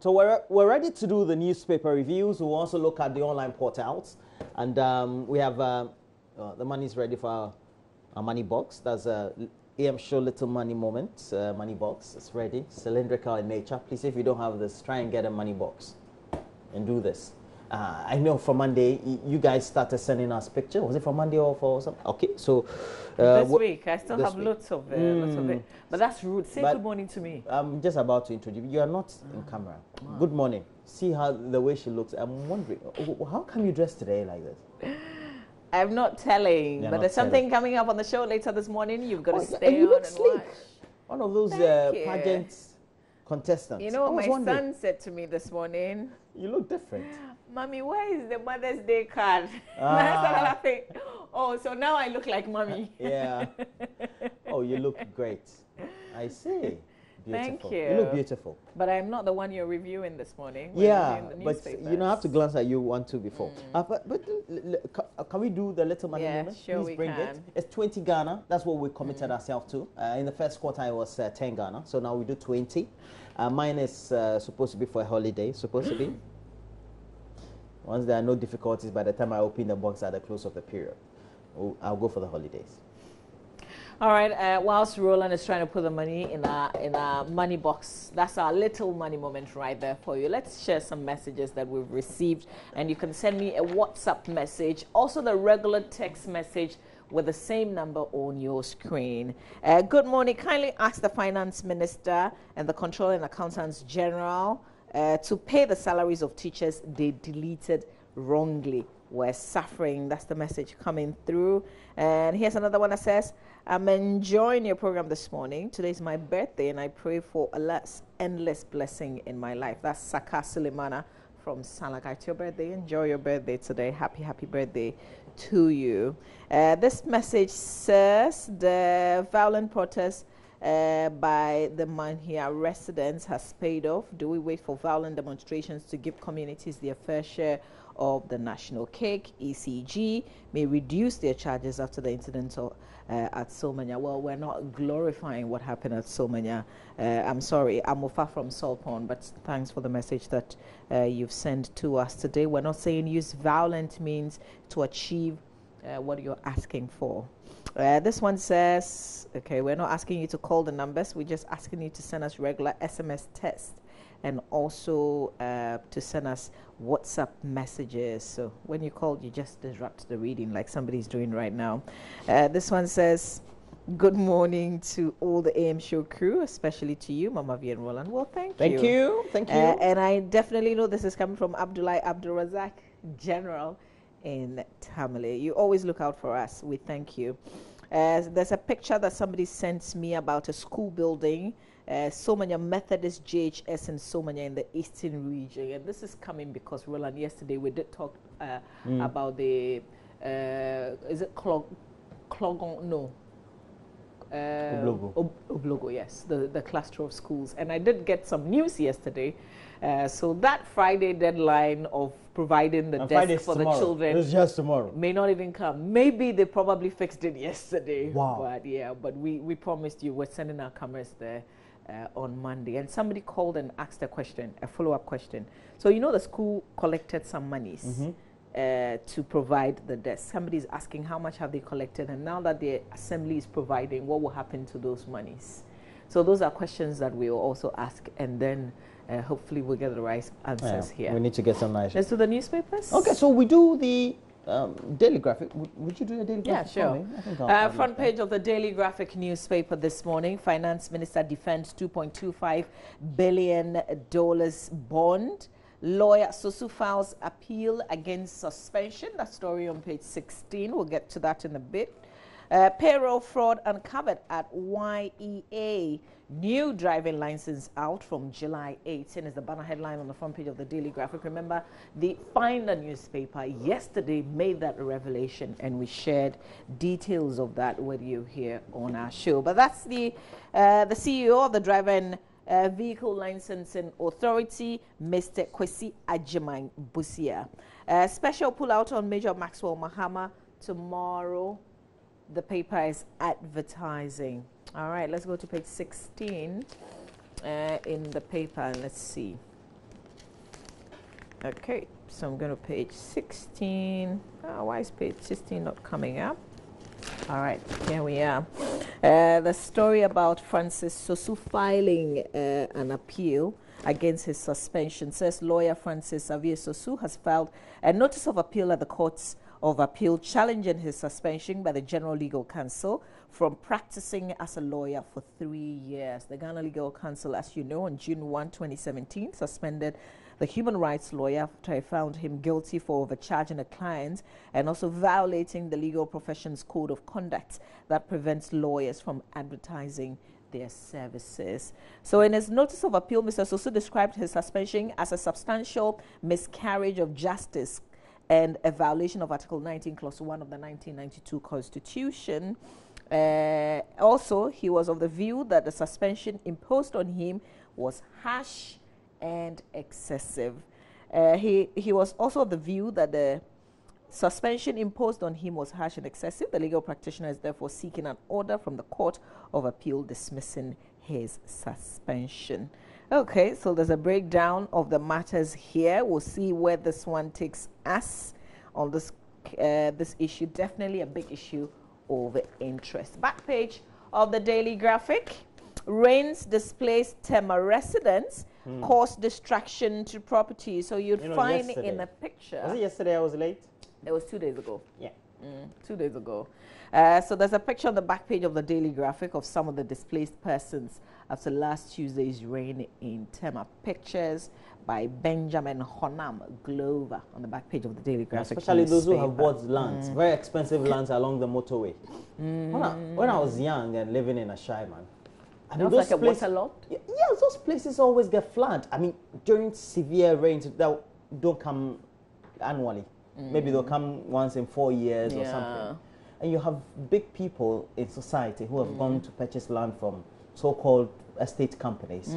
So we're ready to do the newspaper reviews. We'll also look at the online portals. And we have the money's ready for our money box. That's a AM show Little Money Moment. Money box. It's ready. Cylindrical in nature. Please, if you don't have this, try and get a money box and do this. I know for Monday, you guys started sending us pictures. Was it for Monday or for something? Okay, so... this week, I still have lots of it. But that's rude. Say good morning to me. I'm just about to introduce you. You are not in camera. Good morning. See how the way she looks. I'm wondering, how come you dressed today like this? I'm not telling, but there's something coming up on the show later this morning. You've got to stay on and watch. One of those pageant contestants. You know what my son said to me this morning? You look different. Mommy, where is the Mother's Day card? And I started laughing. Oh, so now I look like Mommy. Yeah. Oh, you look great. I see. Beautiful. Thank you. You look beautiful. But I'm not the one you're reviewing this morning. Yeah, but you don't have to glance at you one, two before. But can we do the little money moment? Sure. Please bring it. It's 20 Ghana. That's what we committed ourselves to. In the first quarter, it was 10 Ghana. So now we do 20. Mine is supposed to be for a holiday. Supposed to be. Once there are no difficulties, by the time I open the box at the close of the period, I'll go for the holidays. All right. Whilst Roland is trying to put the money in our money box, that's our little money moment right there for you. Let's share some messages that we've received, and you can send me a WhatsApp message, also the regular text message with the same number on your screen. Good morning. Kindly ask the Finance Minister and the Controller and Accountants General to pay the salaries of teachers they deleted wrongly. We're suffering. That's the message coming through. And here's another one that says, I'm enjoying your program this morning. Today's my birthday, and I pray for Allah's endless blessing in my life. That's Saka Sulemana from Salaga. It's your birthday. Enjoy your birthday today. Happy birthday to you. This message says the violent protest by the Manhia residents has paid off. Do we wait for violent demonstrations to give communities their fair share of the national cake? ECG may reduce their charges after the incident at Somanya. Well, we're not glorifying what happened at Somanya. I'm sorry, I'm Ofa from Solpon, but thanks for the message that you've sent to us today. We're not saying use violent means to achieve what you're asking for. This one says, okay, we're not asking you to call the numbers. We're just asking you to send us regular SMS text and also to send us WhatsApp messages. So when you call, you just disrupt the reading like somebody's doing right now. This one says, good morning to all the AM show crew, especially to you, Mama V and Roland. Well, thank you. Thank you. And I definitely know this is coming from Abdullah Abdulrazak, General in Tamale. You always look out for us. We thank you. There's a picture that somebody sent me about a school building, Somanya Methodist JHS in Somanya in the eastern region. And this is coming because, Roland, yesterday we did talk about the, is it Clogon? No. Oblogo, yes, the cluster of schools. And I did get some news yesterday. So that Friday deadline of providing the desk for the children, it's just tomorrow, may not even come. Maybe they probably fixed it yesterday. Wow. But yeah, but we promised you we're sending our cameras there on Monday. And somebody called and asked a question, a follow-up question. So you know the school collected some monies to provide the desk. Somebody's asking how much have they collected, and now that the assembly is providing, what will happen to those monies? So those are questions that we will also ask, and then hopefully we'll get the right answers here. We need to get some nice. Let's do the newspapers. Okay, so we do the Daily Graphic. Would you do the Daily Graphic? Yeah, sure. I think front page of the Daily Graphic newspaper this morning. Finance Minister defends $2.25 billion bond. Lawyer Sosu files appeal against suspension. That story on page 16. We'll get to that in a bit. Payroll fraud uncovered at YEA. New driving license out from July 18 is the banner headline on the front page of the Daily Graphic. Remember, the Finder newspaper yesterday made that revelation, and we shared details of that with you here on our show. But that's the CEO of the Driving Vehicle Licensing Authority, Mr. Kwesi Ajiman Busia. Special pullout on Major Maxwell Mahama tomorrow. The paper is advertising. All right, let's go to page 16 in the paper and let's see. Okay, so I'm going to page 16. Oh, why is page 16 not coming up? All right, here we are. The story about Francis Sosu filing an appeal against his suspension says lawyer Francis Xavier Sosu has filed a notice of appeal at the Courts of Appeal challenging his suspension by the General Legal Council from practicing as a lawyer for 3 years. The Ghana Legal Council, as you know, on June 1, 2017, suspended the human rights lawyer after I found him guilty for overcharging a client and also violating the legal profession's code of conduct that prevents lawyers from advertising their services. So in his notice of appeal, Mr. Sosu described his suspension as a substantial miscarriage of justice and a violation of Article 19, Clause 1 of the 1992 Constitution. Also, he was of the view that the suspension imposed on him was harsh and excessive. He was also of the view that the suspension imposed on him was harsh and excessive. The legal practitioner is therefore seeking an order from the Court of Appeal dismissing his suspension. Okay, so there's a breakdown of the matters here. We'll see where this one takes us on this this issue. Definitely a big issue of interest. Back page of the Daily Graphic. Rains displaced Tema residents cause distraction to property. So you'd find it in a picture. Was it yesterday I was late? It was 2 days ago. Yeah. 2 days ago. So there's a picture on the back page of the Daily Graphic of some of the displaced persons after last Tuesday's rain in Tema. Pictures by Benjamin Honam Glover on the back page of the Daily Graphic. Especially those who have bought lands, very expensive lands along the motorway. When I was young and living in a shy man, I mean, like a water lot? Yeah, those places always get flooded. I mean, during severe rains that don't come annually. Maybe they'll come once in 4 years or something. And you have big people in society who have gone to purchase land from so-called estate companies.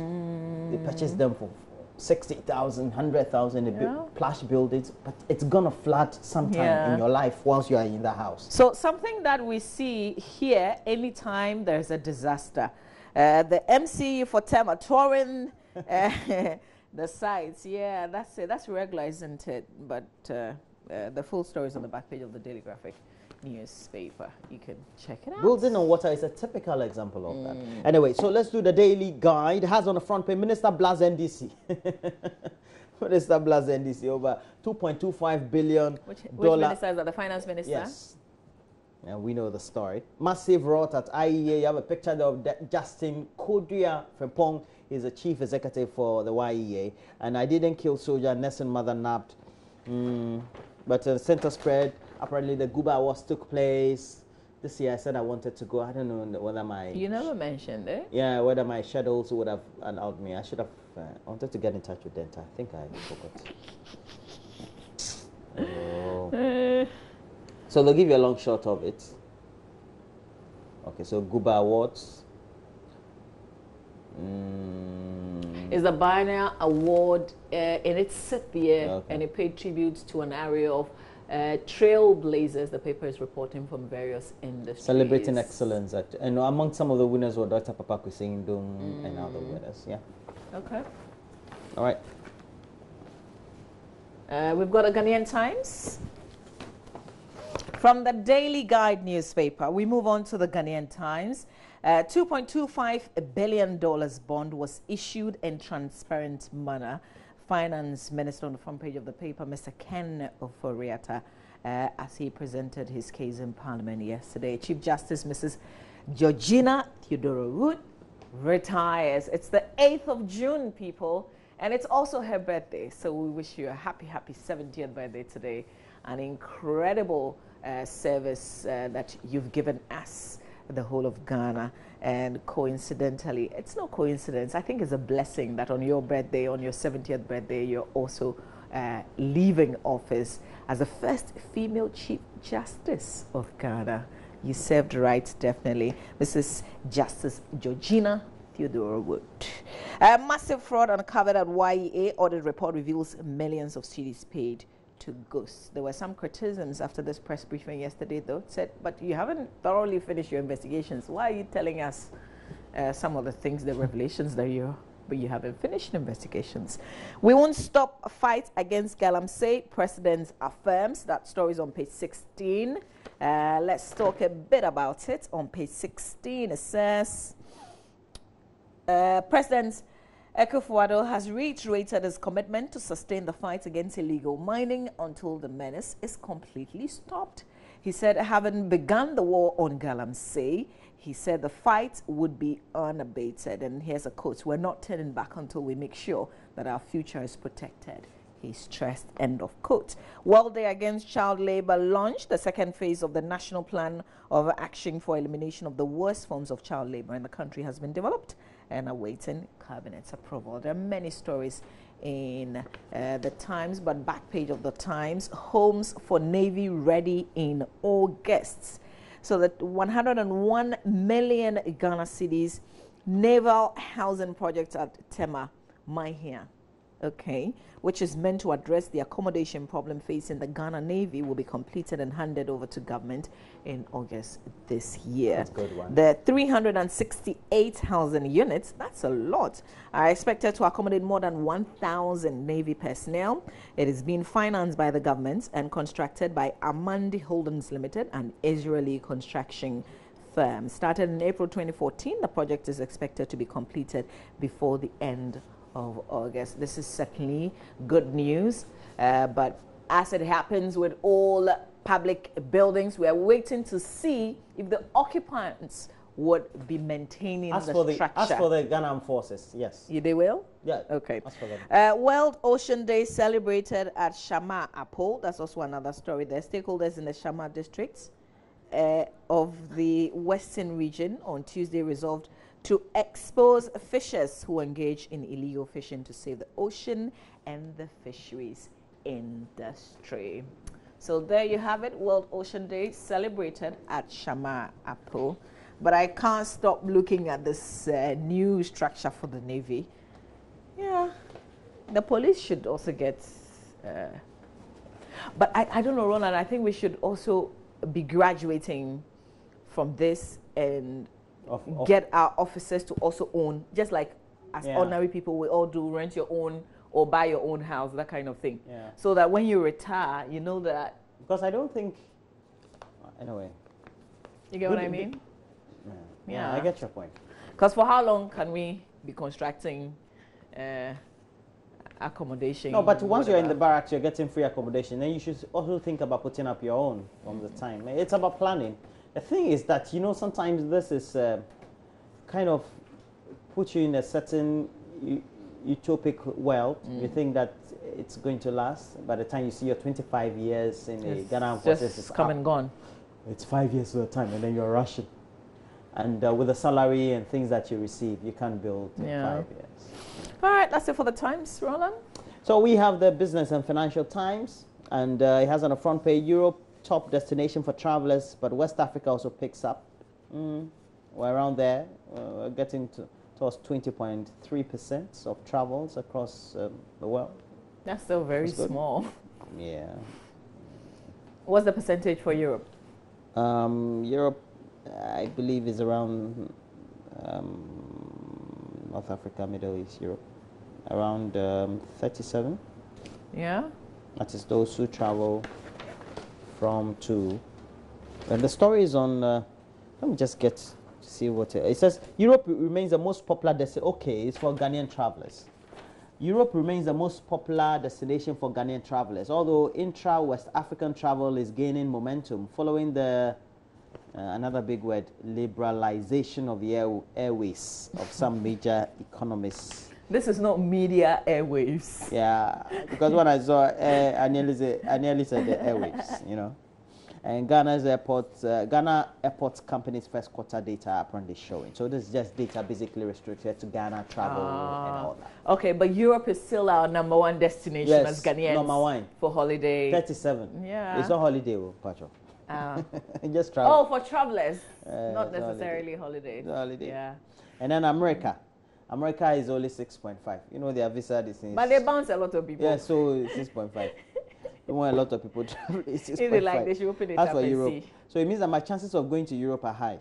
They purchase them for 60,000, 100,000, plush buildings, but it's gonna flood sometime in your life whilst you are in the house. So something that we see here anytime there's a disaster, the MC for Tema touring the sites, that's it. That's regular, isn't it? But the full story is on the back page of the Daily Graphic newspaper. You can check it out. Building on water is a typical example of that. Anyway, so let's do the daily guide. It has on the front page Minister Blas NDC. Minister Blas NDC over $2.25 billion. Which minister is that? The finance minister? Yes. And we know the story. Massive rot at IEA. You have a picture of Justin Kodria Frimpong. He's the chief executive for the YEA. And I didn't kill soldier. Nelson mother nabbed. But center spread. Apparently the Guba Awards took place this year. I said I wanted to go. I don't know whether my... You never mentioned it. Yeah, whether my shadows would have allowed me. I should have wanted to get in touch with Denta. I think I forgot. Oh. So they'll give you a long shot of it. Okay, so Guba Awards. Is the Biennial Award in its 6th year, and it paid tribute to an area of trailblazers. The paper is reporting from various industries. Celebrating excellence. And among some of the winners were Dr. Papa Kusingdung and other winners. Yeah. Okay. All right. We've got a Ghanian Times. From the Daily Guide newspaper, we move on to the Ghanian Times. $2.25 billion bond was issued in transparent manner. Finance Minister on the front page of the paper, Mr. Ken Oforiatta, as he presented his case in Parliament yesterday. Chief Justice Mrs. Georgina Theodore Wood retires. It's the 8th of June, people, and it's also her birthday. So we wish you a happy, happy 70th birthday today. An incredible service that you've given us, the whole of Ghana. And coincidentally, it's no coincidence, I think it's a blessing that on your birthday, on your 70th birthday, you're also leaving office as the first female Chief Justice of Ghana. You served right, definitely. Mrs. Justice Georgina Theodore Wood. Massive fraud uncovered at YEA. Audit report reveals millions of cedis paid to ghosts. There were some criticisms after this press briefing yesterday, though. It said, but you haven't thoroughly finished your investigations. Why are you telling us some of the things, the revelations that you're but you haven't finished investigations. We won't stop a fight against Galamsey, President affirms. That story is on page 16. Let's talk a bit about it. On page 16, it says, President Akufo-Addo has reiterated his commitment to sustain the fight against illegal mining until the menace is completely stopped. He said, having begun the war on Galamsey, he said the fight would be unabated. And here's a quote: "We're not turning back until we make sure that our future is protected," he stressed, end of quote. World Day Against Child Labor launched the second phase of the National Plan of Action for Elimination of the Worst Forms of Child Labor in the country has been developed and awaiting Cabinet's approval. There are many stories in the Times, but back page of the Times, homes for Navy ready in August. So that 101 million Ghana cedis naval housing project at Tema, Mahia, okay, which is meant to address the accommodation problem facing the Ghana Navy, will be completed and handed over to government in August this year. That's a good one. The 368 housing units, that's a lot, are expected to accommodate more than 1,000 Navy personnel. It is being financed by the government and constructed by Amandi Holdings Limited, an Israeli construction firm. Started in April 2014, the project is expected to be completed before the end of August. This is certainly good news, but as it happens with all public buildings, we are waiting to see if the occupants would be maintaining the structure. As for the Ghana forces, yes. They will? Yeah. Okay. As for them. World Ocean Day celebrated at Shama Apo. That's also another story there. Stakeholders in the Shama districts of the Western region on Tuesday resolved to expose fishers who engage in illegal fishing to save the ocean and the fisheries industry. So there you have it, World Ocean Day celebrated at Shama Apo. But I can't stop looking at this new structure for the Navy. Yeah, the police should also get... but I don't know, Roland, I think we should also be graduating from this and get our officers to also own, just like as ordinary people, we all do, rent your own or buy your own house, that kind of thing. Yeah. So that when you retire, you know that. Because I don't think, anyway. You get what I mean? Yeah, I get your point. Because for how long can we be constructing accommodation? No, but once you're in the barracks, you're getting free accommodation. Then you should also think about putting up your own from the time. It's about planning. The thing is that, you know, sometimes this is kind of put you in a certain utopic world. You think that it's going to last. By the time you see your 25 years in the Ghana forces, it's come and gone. It's 5 years at a time, and then you're rushing. And with the salary and things that you receive, you can't build in 5 years. All right, that's it for the Times, Roland. So we have the Business and Financial Times, and it has on the front page, Europe, top destination for travelers, but West Africa also picks up. We're around there. We're getting towards 20.3% of travels across the world. That's still very small. Yeah. What's the percentage for Europe? Europe, I believe, is around North Africa, Middle East, Europe, around 37. Yeah. That is those who travel from to. And the story is on. Let me just get to see what it says. Europe remains the most popular destination. Okay, it's for Ghanaian travelers. Europe remains the most popular destination for Ghanaian travelers, although intra-West African travel is gaining momentum following the another big word, liberalization of the airways of some major economies. This is not media airwaves. Yeah, because when I saw I nearly said the airwaves, you know. And Ghana Airports Company's first quarter data apparently showing. So this is just data basically restricted to Ghana travel and all that. Okay, but Europe is still our #1 destination as Ghanaians. #1 for holiday. 37. Yeah. It's not holiday, Pacho. Just travel. Oh, for travelers, not necessarily holiday. Holiday. Yeah. And then America. America is only 6.5. You know, their visa distance. But they bounce a lot of people. Yeah, so 6.5. They want a lot of people to travel. It's 6.5. Like they should open it As up for and Europe. see. So it means that my chances of going to Europe are high.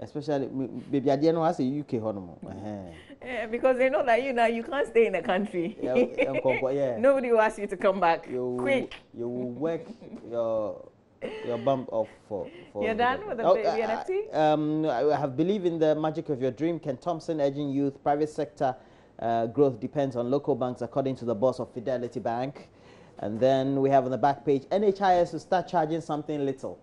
Especially, baby, I didn't know I say UK honeymoon. Yeah, because they know that you can't stay in the country. Yeah. Nobody will ask you to come back quick. You will work your bump off for You're done with the baby NFT? I have believed in the magic of your dream. Ken Thompson urging youth. Private sector growth depends on local banks, according to the boss of Fidelity Bank. And then we have on the back page, NHIS will start charging something little.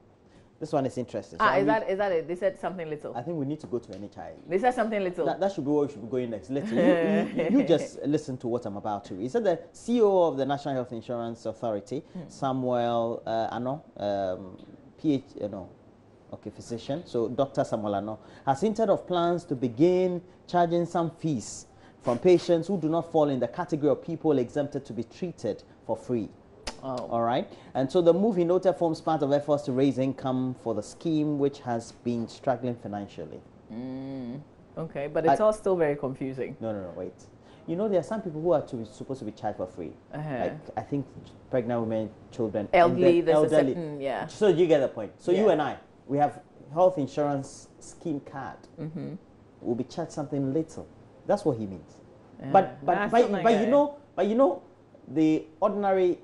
This one is interesting. So is that it? They said something little. I think we need to go to NHIS. They said something little. That should be where we should be going next. Little. You just listen to what I'm about to read. He said the CEO of the National Health Insurance Authority, Samuel physician. So Dr. Samuel Ano has hinted of plans to begin charging some fees from patients who do not fall in the category of people exempted to be treated for free. Oh. All right. And so the move, he noted, forms part of efforts to raise income for the scheme, which has been struggling financially. Okay, but it's all still very confusing. No, wait. You know, there are some people who are supposed to be charged for free. Like, I think pregnant women, children, elderly. Yeah. So you get the point. So you and I, we have health insurance scheme card. We'll be charged something little. That's what he means. But you know, the ordinary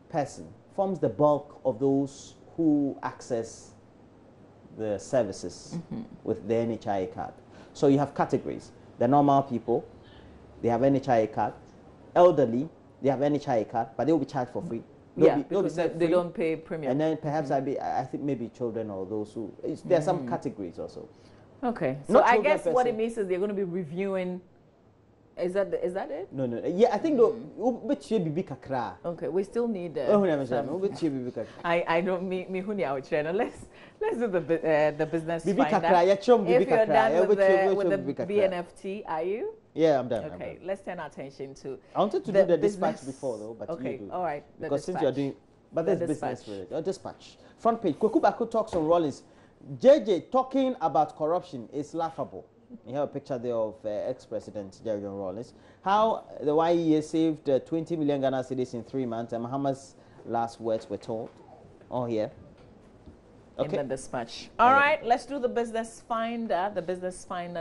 person forms the bulk of those who access the services with the NHIA card. So you have categories. The normal people, they have NHIA card. Elderly, they have NHIA card, but they will be charged for free. Because they don't pay premium. And then perhaps I think maybe children or those who, there are some categories also. Okay. So I guess what it means is they're going to be reviewing. Is that it? No. Yeah, I think okay, we still need. I don't let's do the business finder. If you're done with the BNFT, are you? Yeah, I'm done. Okay, let's turn our attention to. I wanted to do the dispatch before though, but okay, you do. All right. Because since you're doing, but there's business related. Dispatch. Front page. Kweku Baku talks on Rollins. JJ talking about corruption is laughable. You have a picture there of ex-president Jerry John Rawlings. How the YEA saved 20 million Ghana cedis in 3 months, and Muhammad's last words were told. All here. Okay. In the dispatch. All right, let's do the Business Finder,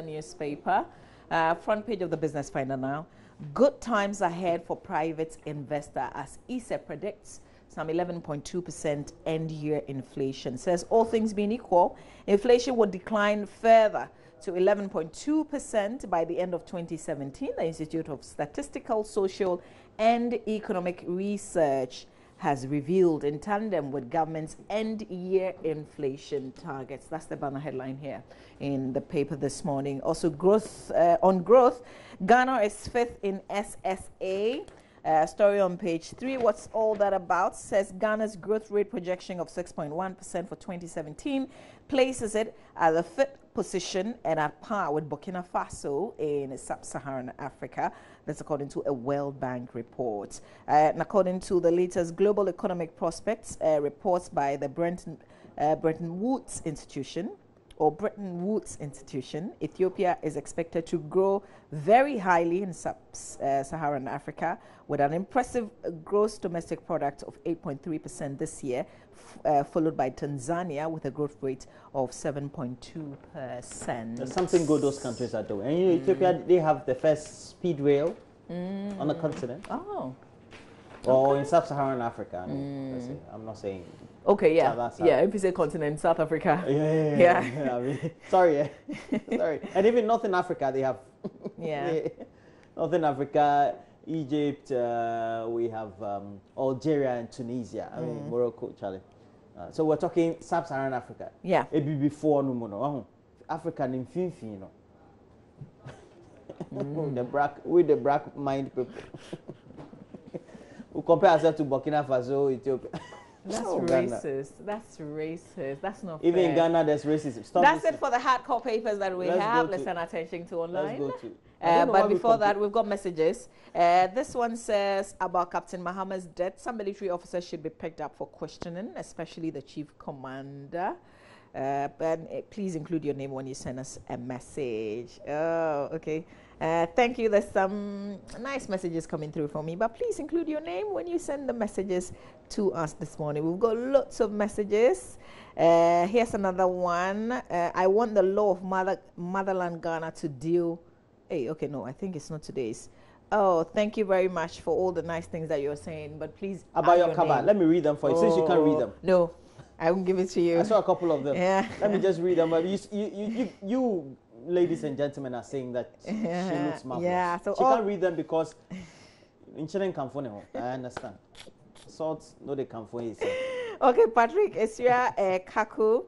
newspaper. Front page of the Business Finder now. Good times ahead for private investor as ESA predicts some 11.2% end-year inflation. Says all things being equal, inflation will decline further to 11.2% by the end of 2017, the Institute of Statistical, Social and Economic Research has revealed in tandem with government's end-year inflation targets. That's the banner headline here in the paper this morning. Also, on growth, Ghana is 5th in SSA. Story on page 3. What's all that about? Says Ghana's growth rate projection of 6.1% for 2017 places it at the 5th position and at par with Burkina Faso in sub-Saharan Africa. That's according to a World Bank report. And according to the latest Global Economic Prospects reports by the Bretton Woods Institution, Ethiopia is expected to grow very highly in sub-Saharan Africa with an impressive gross domestic product of 8.3% this year, followed by Tanzania with a growth rate of 7.2%. There's something good those countries are doing. And Ethiopia, they have the first speed rail on the continent. Oh. Or in sub-Saharan Africa. I mean, let's say. I'm not saying. Okay, yeah. Yeah, if you say continent, South Africa. Yeah. I mean, sorry. And even Northern Africa, they have. Yeah. Northern Africa, Egypt, we have Algeria and Tunisia. I mean, Morocco, Charlie. So we're talking sub-Saharan Africa. Yeah. It be before Africa in Fifi, you know. With the black mind people. We compare ourselves to Burkina Faso, Ethiopia. That's racist. That's racist. That's not Even fair. in Ghana, there's racism. That's it for the hardcore papers that we have. Let's turn our attention to online. Let's go to. But before that, we've got messages. This one says about Captain Mahama's death. Some military officers should be picked up for questioning, especially the chief commander. But please include your name when you send us a message. Oh, okay. Thank you. There's some nice messages coming through for me, but please include your name when you send the messages to us this morning. We've got lots of messages. Here's another one. I want the law of motherland Ghana to deal. Hey, okay, no, I think it's not today's. Oh, thank you very much for all the nice things that you're saying, but please. About your cover, let me read them for you, since you can't read them. No, I won't give it to you. I saw a couple of them. Yeah. Let me just read them. But you ladies and gentlemen are saying that she looks marvelous. Yeah, so she can't read them because in Chile can't phone her. I understand. Salt, no, they can't phone it. Okay, Patrick Esria Kaku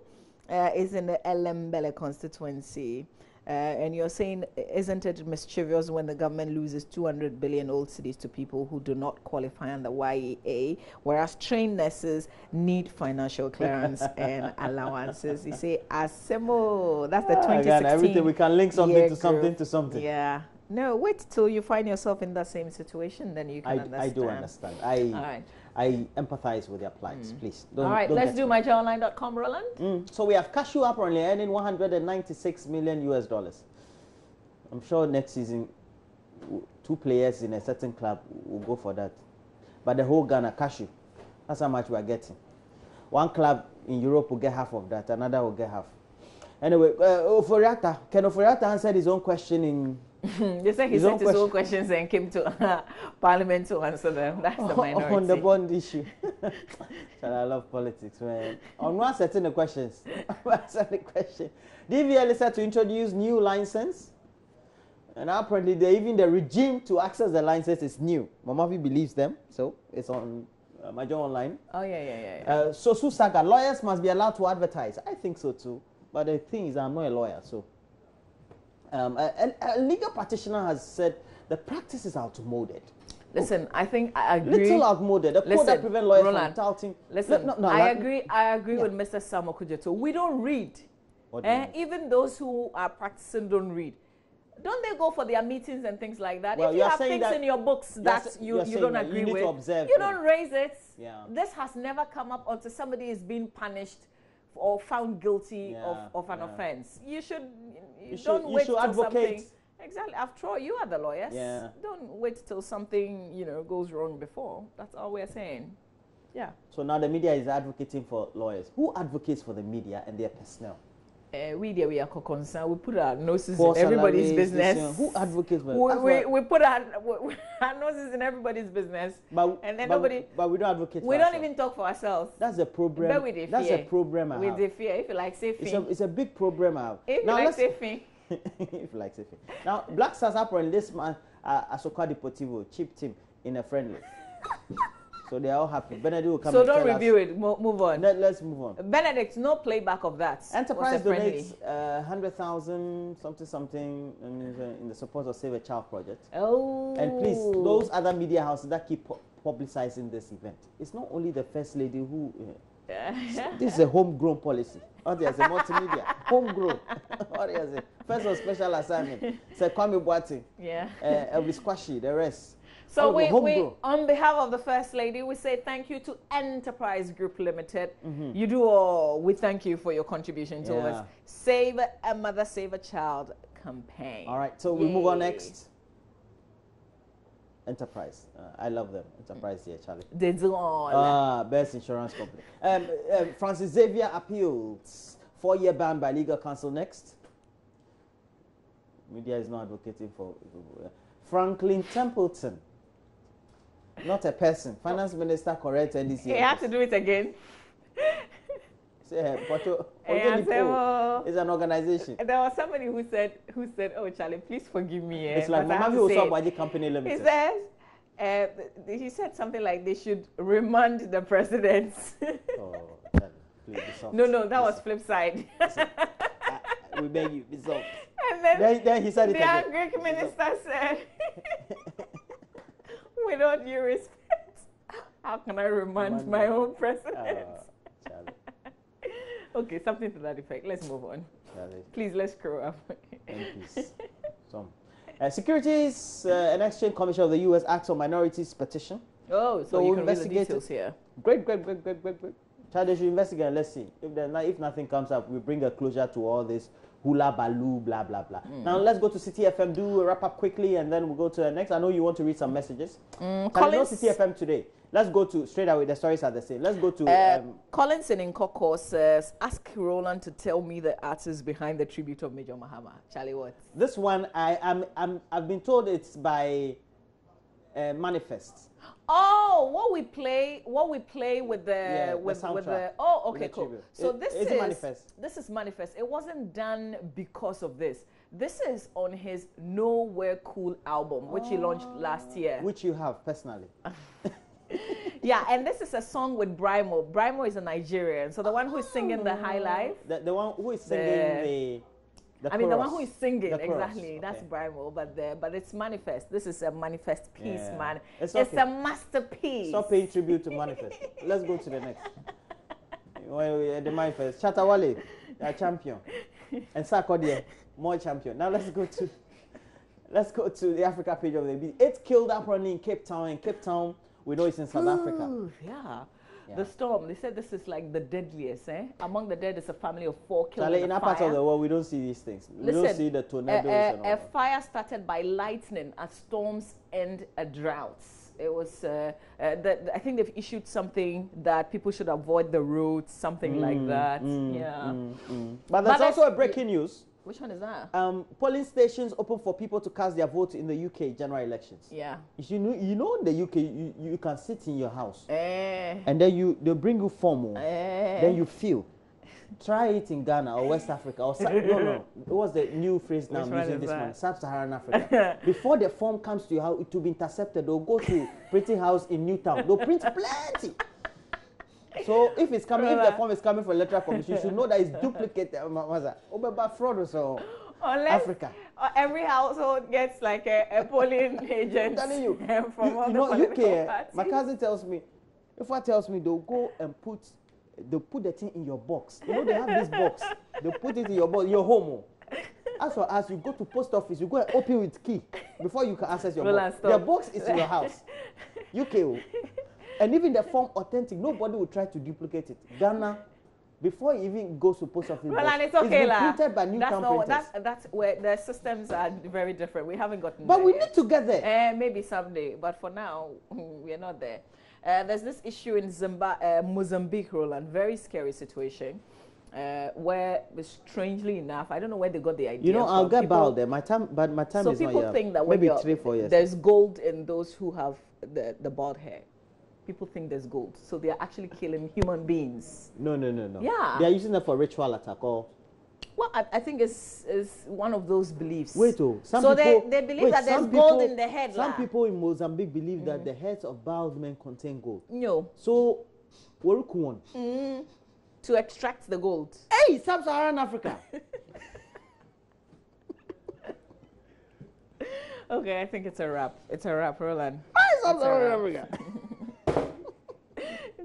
is in the Elembele constituency. And you're saying, isn't it mischievous when the government loses 200 billion old cities to people who do not qualify under YEA, whereas trained nurses need financial clearance and allowances? You say, Asemo, that's the 2016. Again, everything we can link something to something to something. Yeah. No, wait till you find yourself in that same situation, then you can understand. I do understand. All right. I empathize with their plights, please. Don't, all right, let's do myjoyonline.com, Roland. So we have Cashew apparently earning 196 million US dollars. I'm sure next season, 2 players in a certain club will go for that. But the whole Ghana, Cashew, that's how much we are getting. One club in Europe will get half of that, another will get half. Anyway, Ken Oforiatta answered his own question in... They said he sent his own questions and came to Parliament to answer them. That's the minority. On the bond issue. I love politics, man. On one setting the questions. DVL is set to introduce new license. And apparently even the regime to access the license is new. Mamavi believes them. So it's on Major Online. Oh, yeah. So Susaga, lawyers must be allowed to advertise. I think so too. But the thing is, I'm not a lawyer, so... a legal practitioner has said the practice is outmoded. Listen, I think I agree. Little outmoded. The code that prevent lawyers from touting. Listen, I agree with Mr. Samuel Kujeto. We don't read. Even those who are practicing don't read. Don't they go for their meetings and things like that? Well, if you have things in your books that you don't agree with, you don't raise it. Yeah. This has never come up until somebody is being punished or found guilty of an offense. You don't wait till something. Exactly. After all, you are the lawyers. Yeah. Don't wait till something goes wrong before. That's all we're saying. Yeah. So now the media is advocating for lawyers. Who advocates for the media and their personnel? We are concerned. We put our noses in everybody's business. Who advocates for we put our noses in everybody's business. But we don't advocate. We don't even talk for ourselves. That's a problem. That's a problem. With the fear, if you like safing. It's a big problem. If you like safing. If you like safing. Now, Black Stars apparently this man, Asoka Deportivo, cheap team in a friendly. So they are all happy. Benedict will come. So don't review it. Move on. Let's move on. Benedict, no playback of that. Enterprise donates 100,000 something in the support of Save a Child project. Oh. And please, those other media houses that keep publicizing this event. It's not only the first lady who. This is a homegrown policy. Oh, there's a multimedia. Homegrown. What is it? First on special assignment. Say Kwame Boateng. Yeah. Elvis Kwashi. The rest. So we, on behalf of the First Lady, we say thank you to Enterprise Group Limited. You do all. We thank you for your contribution to us. Save a Mother, Save a Child campaign. All right, so we move on next. Enterprise. I love them. Enterprise here, Charlie. They do all. Best insurance company. Francis Xavier appeals. 4-year ban by legal counsel next. Media is not advocating for. Franklin Templeton. Not a person. Finance Minister correct NDC. He had to do it again. It's an organization. There was somebody who said, "Oh, Charlie, please forgive me." It's like Mama Who Company Limited. He says, he said something like they should remand the president. Oh, Charlie, please be soft. No, that was flip side. We beg you, be soft. And then he said it again. The Greek minister said, with all due respect, how can I remand my own president? Okay, something to that effect. Let's move on. Charlie. Please, let's grow up. MPs. Securities and Exchange Commission of the U.S. acts on minorities petition. Oh, so you can read the details here. Great. Child, they should investigate and let's see. If nothing comes up, we bring a closure to all this hula baloo, blah, blah, blah. Now, let's go to City FM, do a wrap up quickly, and then we'll go to the next. I know you want to read some messages. Collins, City FM today. Let's go to, straight away, the stories are the same. Let's go to... Collins in Nkoko says, ask Roland to tell me the artist behind the tribute of Major Mahama. Charlie, what? This one, I've been told it's by Manifest. Oh, what we play with the with the oh, okay, cool. So this is Manifest. It wasn't done because of this. This is on his Nowhere Cool album, which he launched last year. Which you have personally. Yeah, and this is a song with Brimo. Brimo is a Nigerian, so the one who is singing the High Life. The one who is singing the chorus. The one who is singing, exactly. Okay. That's Brimo, but it's Manifest. This is a Manifest piece, man. It's a masterpiece. Stop paying tribute to Manifest. Let's go to the next. The Manifest. Chatawale, a champion. And Sarkodie, more champion. Now let's go to the Africa page of the beat. 8 killed apparently in Cape Town. In Cape Town, we know it's in South Africa. Yeah. The storm, they said this is like the deadliest, eh? Among the dead is a family of 4 killed in our part of the world, we don't see these things. We don't see the tornadoes and all a fire started by lightning as storms end a drought. It was, I think they've issued something that people should avoid the roads, something like that. But there's also a breaking news. Which one is that? Polling stations open for people to cast their vote in the UK general elections. Yeah. You know in the UK, you can sit in your house. And then they'll bring you form. Then you feel. Try it in Ghana or West Africa. Or no. It was the new phrase now I'm using this one. Sub-Saharan Africa. Before the form comes to your house, it will be intercepted. They'll go to printing house in Newtown. They'll print plenty. So if it's coming, if the form is coming for electoral commission, you should know that it's duplicated. Fraud or so. Unless Africa. Every household gets like a polling agent. I'm telling you. From all the UK, parties. my cousin tells me, they'll go and they'll put the thing in your box. You know, they have this box. They'll put it in your box, your home. As for us, you go to post office, you go and open with key before you can access your box. The box is in your house. UK. And even the form authentic, nobody will try to duplicate it. Ghana, before it even goes to post office, and it's okay, it's been printed by Newtown printers. That's where the systems are very different. We haven't gotten but there we yet. Need to get there. Maybe someday, but for now, we are not there. There's this issue in Mozambique, Roland, very scary situation. Where, strangely enough, I don't know where they got the idea. You know, I'll get about there. My time is not yet. So people think that maybe 3-4 years. There's gold in those who have the bald hair. People think there's gold, so they are actually killing human beings. No. Yeah. They are using it for ritual attack or. Well, I think it's one of those beliefs. Wait, they believe that there's gold in the head. Some people in Mozambique believe that the heads of bald men contain gold. No. So, what do you to extract the gold. Hey, Sub-Saharan Africa. Okay, I think it's a wrap. It's a wrap, Roland. Hey, Sub-Saharan Africa.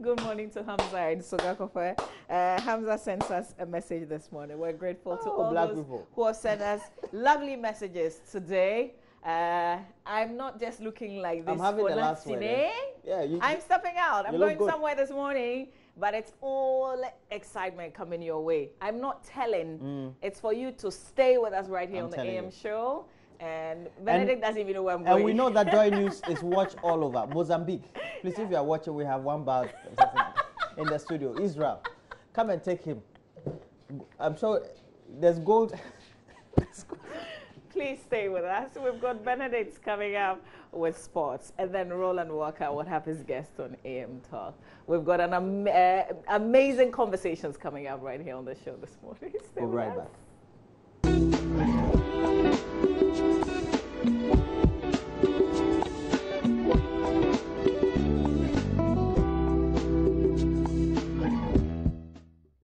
Good morning to Hamza in Sogakofe. Hamza sends us a message this morning. We're grateful to all those who have sent us lovely messages today. I'm not just looking like this. I'm having the last one. Yeah, I'm stepping out. I'm going somewhere this morning, but it's all excitement coming your way. I'm not telling. It's for you to stay with us right here on the AM show. And Benedict doesn't even know where I'm going. And we know that Joy News is watched all over. Mozambique. Please, if you are watching, we have one bag in the studio. Israel. Come and take him. I'm sure there's gold. Please stay with us. We've got Benedict coming up with sports. And then Roland Walker will have his guest on AM Talk. We've got an amazing conversations coming up right here on the show this morning. Stay we'll with right us. back.